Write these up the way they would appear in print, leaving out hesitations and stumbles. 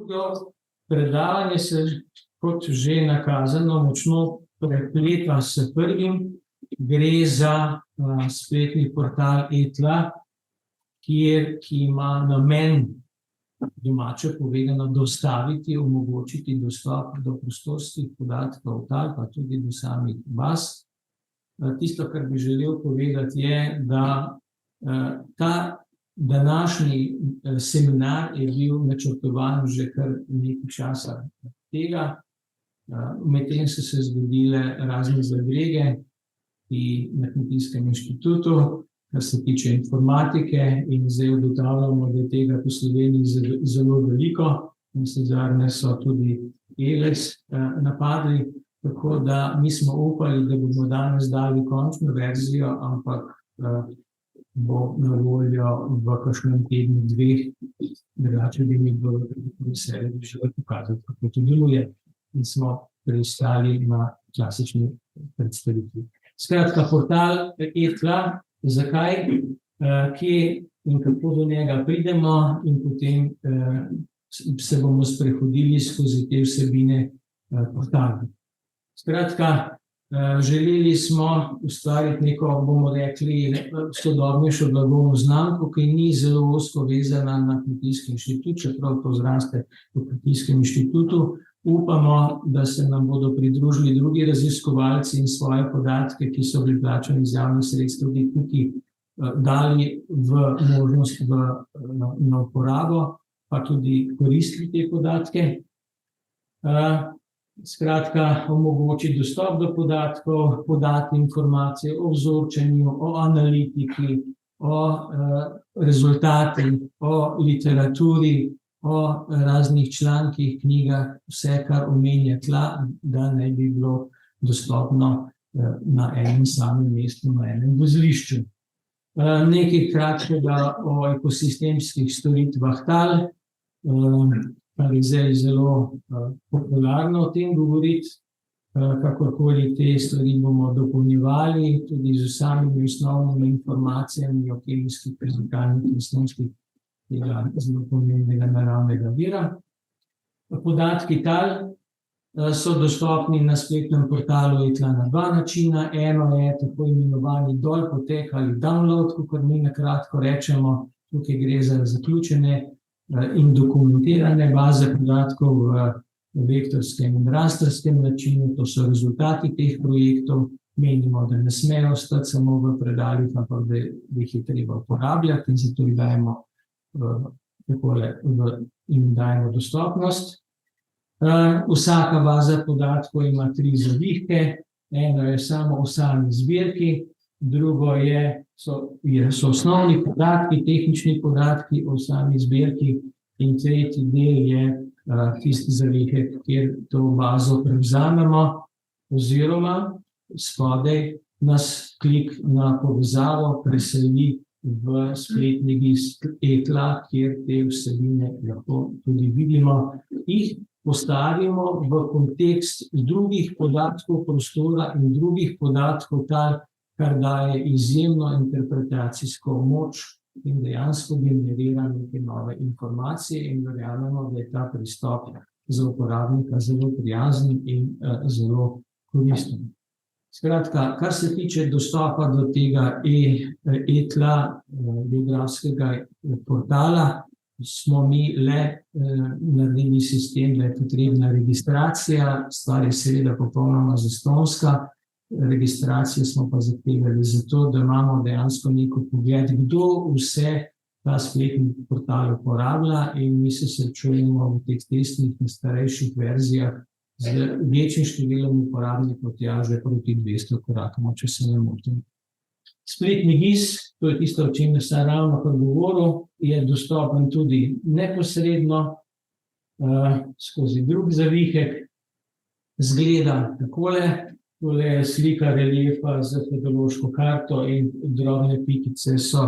Drugo predavanje se, kot že nakazano, močno prepleta s prvim. Gre za spletni portal e-tla, ki ima namen, domače povedano, dostaviti, omogočiti dostop do prostorskih podatkov tal, pa tudi do samih baz. Tisto, kar bi želel povedati, je, da ta današnji seminar je bil načrtovan že kar nekaj časa tega. Medtem so se zgodile razne zadrege na Kmetijskem inštitutu, kar se tiče informatike, in zdaj ugotavljamo, da je tega po Sloveniji zelo veliko, in zadnje so tudi Eles napadli, tako da mi smo upali, da bomo danes dali končno verzijo, ampak bo na voljo v kakšnem tednu, dveh, drugače bi mi bilo veselje, da bi še pokazati, kako to deluje, in smo pristali na klasični predstavitvi. Skratka, portal e-tla, zakaj, kje in kako do njega pridemo, in potem se bomo sprehodili skozi te vsebine portala. Skratka, želeli smo ustvariti neko, bomo rekli, sodobnejšo blagovno znamko, ki ni zelo ozko vezana na Kmetijski inštitut, čeprav to zraste v Kmetijskem inštitutu. Upamo, da se nam bodo pridružili drugi raziskovalci in svoje podatke, ki so bili plačani iz javnih sredstev, tudi dali v možnost na uporabo, pa tudi koristili te podatke. Skratka, omogočiti dostop do podatkov, podati informacije o vzorčenju, o analitiki, o rezultatih, o literaturi, o raznih člankih, knjigah, vse, kar omenja tla, da ne bi bilo dostopno na enem samem mestu, na enem vozlišču. Nekaj kratkega o ekosistemskih storitvah tal, kar je zdaj zelo popularno o tem govoriti. Kakorkoli te stvari bomo dopolnjevali, tudi z samimi osnovnimi informacijami o kemijskih fizikalnih lastnostih tega zelo pomembnega naravnega vira. Podatki tal so dostopni na spletnem portalu e-tla na dva načina. Eno je tako imenovani dolpotek ali download, kakor mi na kratko rečemo. Tukaj gre za zaključene in dokumentirane baze podatkov v vektorskem in rastrskem načinu. To so rezultati teh projektov. Menimo, da ne smejo ostati samo v predalih, ampak da jih je treba uporabljati, in zato jih dajemo in dajemo dostopnost. Vsaka baza podatkov ima 3 zavihke. Eno je samo o sami zbirki, drugo so osnovni podatki, tehnični podatki o sami zbirki, in tretji del je tisti zavihek, kjer to bazo prevzamemo, oziroma spodaj nas klik na povezavo preseli v spletni list e-tla, kjer te vsebine lahko tudi vidimo. Jih postavimo v kontekst drugih podatkov prostora in drugih podatkov tal, kar daje izjemno interpretacijsko moč in dejansko generira neke nove informacije, in verjamemo, da je ta pristop za uporabnika zelo prijazen in zelo koristen. Skratka, kar se tiče dostopa do tega e-tla, geografskega portala, smo mi le naredili sistem, da je potrebna registracija. Stvar je seveda popolnoma zastonjska. Registracijo smo pa zahtevali zato, da imamo dejansko neko pogled, kdo vse ta spletni portal uporablja, in mi se srečujemo v teh testnih in starejših verzijah z večjim številom uporabnikov, tja že proti 200 korakamo, če se ne motim. Spletni GIS, to je tisto, o čemer sem ravno govoril, je dostopen tudi neposredno skozi drug zavihek. Zgleda takole. Tole je slika reliefa z pedološko karto, in drobne pikice so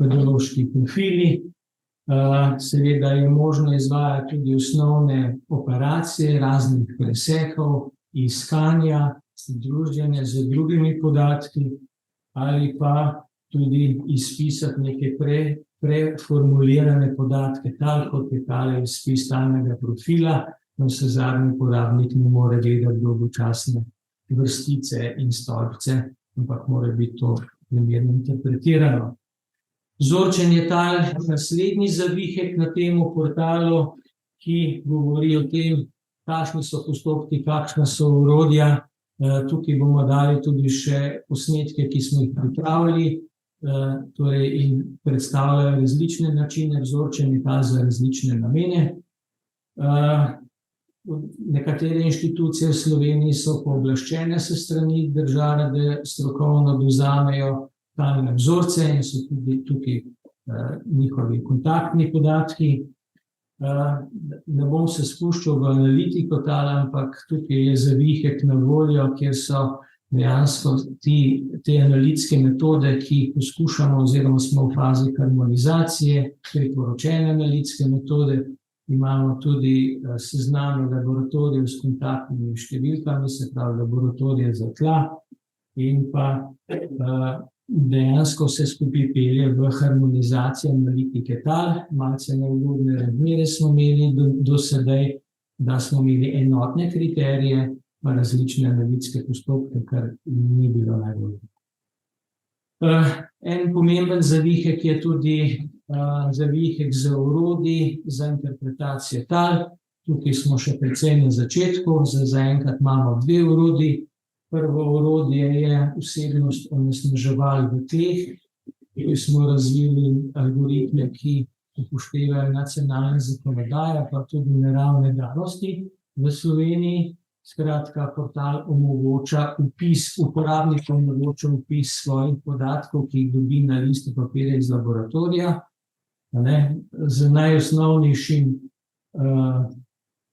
pedološki profili. Seveda je možno izvajati tudi osnovne operacije, raznih presekov, iskanja, druženja z drugimi podatki, ali pa tudi izpisati neke preformulirane podatke, tako kot je tale spis stalnega profila, navsezadnje uporabnik ne more gledati dolgočasne vrstice in stolpce, ampak mora biti to primerno interpretirano. Vzorčenje tal, naslednji zavihek na tem portalu, ki govori o tem, kakšni so postopki, kakšna so orodja. Tukaj bomo dali tudi še posnetke, ki smo jih pripravili, torej in predstavljajo različne načine vzorčenja tal za različne namene. Nekatere inštitucije v Sloveniji so pooblaščene s strani države, da strokovno dovzamejo talne vzorce in so tudi tukaj njihovi kontaktni podatki. Ne bom se spuščal v analitiko tal, ampak tukaj je zavihek na voljo, kjer so dejansko te analitske metode, ki jih poskušamo oziroma smo v fazi harmonizacije, priporočene analitske metode. Imamo tudi seznam laboratorijev s kontaktnimi številkami, se pravi laboratorije za tla, in pa dejansko vse skupaj pelje v harmonizacijo analitike tal. Malce neugodne razmere smo imeli do sedaj, da smo imeli enotne kriterije, pa različne analitske postopke, kar ni bilo najbolje. En pomemben zavihek je tudi zavihek za orodji za interpretacijo tal. Tukaj smo še precej na začetku, zaenkrat imamo dve orodji. Prvo orodje je vsebnost onesnaževal v tleh. Tukaj smo razvili algoritme, ki upoštevajo nacionalne zakonodaje, pa tudi naravne danosti v Sloveniji. Skratka, portal omogoča uporabnikom omogoča vpis svojih podatkov, ki jih dobi na listu papirja iz laboratorija, z najosnovnejšim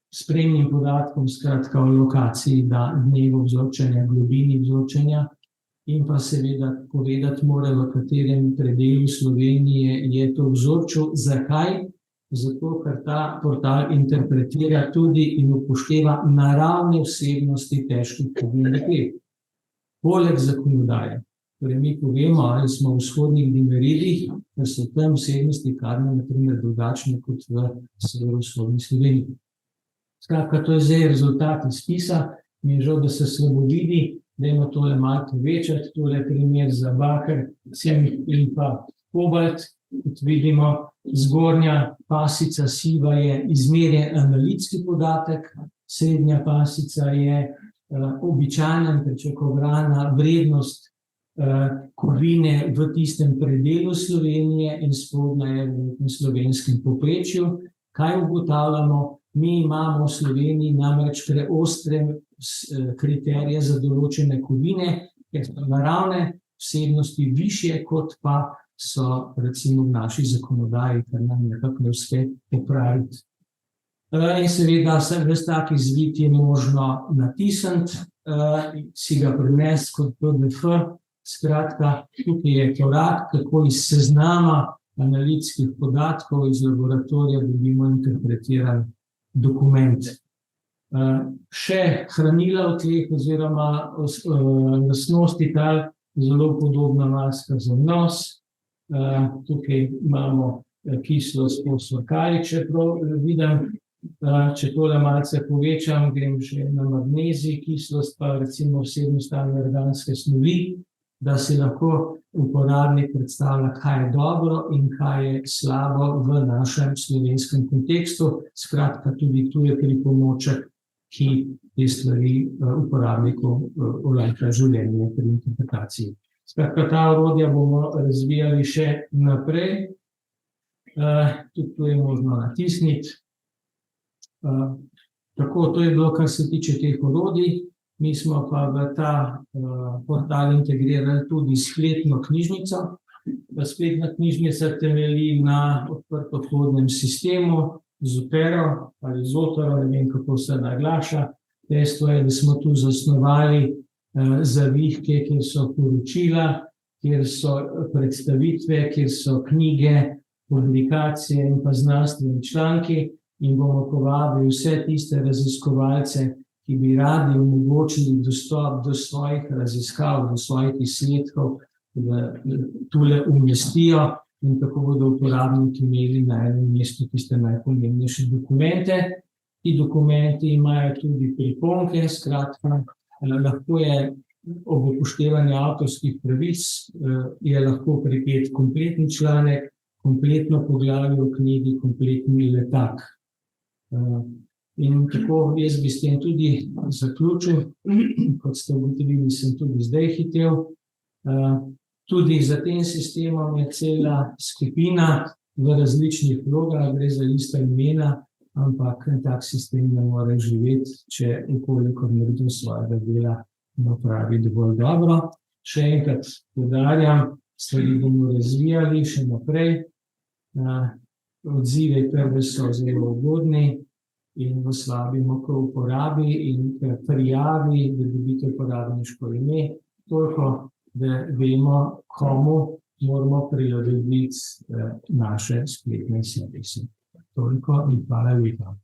spremnim podatkom, skratka o lokaciji dnevu vzorčenja, globini vzorčenja, in pa seveda povedati mora, v katerem predelu Slovenije je to vzorčil. Zakaj? Zato, ker ta portal interpretira tudi in upošteva naravne vsebnosti težkih kovin v tleh. Poleg zakonodaje. Torej, mi povemo, ali smo v vzhodnih Dimeridih, ker so tam vsebnosti kadmija na primer drugačne kot v severovzhodni Sloveniji. Skratka, to je zdaj rezultat izpisa. Mi je žal, da se slabo vidi, dajmo tole malo povečati. Tole je primer za baker, cink in pa kobalt. Kot vidimo, zgornja pasica siva je izmerjen analitski podatek, srednja pasica je običajna in pričakovana vrednost kovine v tistem predelu Slovenije in spodnja je v slovenskem povprečju. Kaj ugotavljamo? Mi imamo v Sloveniji namreč preostre kriterije za določene kovine, ker so naravne vsebnosti višje, kot pa so recimo v naši zakonodaji, kar nam nekako ne uspe popraviti. In seveda ves tak izvid je možno natisniti, si ga prinesti kot PDF. Skratka, tukaj je korak, kako iz seznama analitskih podatkov iz laboratorija dobimo interpretiran dokument. Še hranila v tleh oziroma lastnosti tal, zelo podobna maska za nos. Tukaj imamo kislost fosfor-kalij, če prav vidim. Če tole malce povečam, grem še na magnezij, kislost pa recimo vsebnost anorganske snovi, da si lahko uporabnik predstavlja, kaj je dobro in kaj je slabo v našem slovenskem kontekstu. Skratka, tudi tu je pripomoček, ki te stvari uporabniku olajša življenje pri interpretaciji. Skratka, ta orodja bomo razvijali še naprej. Tudi tu je možno natisniti. Tako, to je bilo, kar se tiče teh orodij. Mi smo pa v ta portal integrirali tudi spletno knjižnico. Spletna knjižnica temelji na odprtokodnem sistemu Zotero ali Zotero, ne vem, kako se naglaša. Dejstvo je, da smo tu zasnovali zavihke, kjer so poročila, kjer so predstavitve, kjer so knjige, publikacije in pa znanstveni članki, in bomo povabili vse tiste raziskovalce, ki bi radi omogočili dostop do svojih raziskav, do svojih izsledkov, da tule umestijo in tako bodo uporabniki imeli na enem mestu tiste najpomembnejše dokumente. Ti dokumenti imajo tudi priponke, skratka, lahko je ob upoštevanju avtorskih pravic, je lahko pripet kompletni članek, kompletno poglavje v knjigi, kompletni letak. In tako jaz bi s tem tudi zaključil, kot ste ugotovili, sem tudi zdaj hitel. Tudi za tem sistemom je cela skupina v različnih vlogah, gre za ista imena, ampak tak sistem ne more živeti, če ukolikor nekdo svojega dela napravi dovolj dobro. Še enkrat poudarjam, stvari bomo razvijali še naprej. Odzivi prve so zelo ugodni in vas vabimo k uporabi in k prijavi, da dobite uporabniško ime, toliko, da vemo, komu moramo prilagoditi naše spletne servise. Toliko in hvala lepa.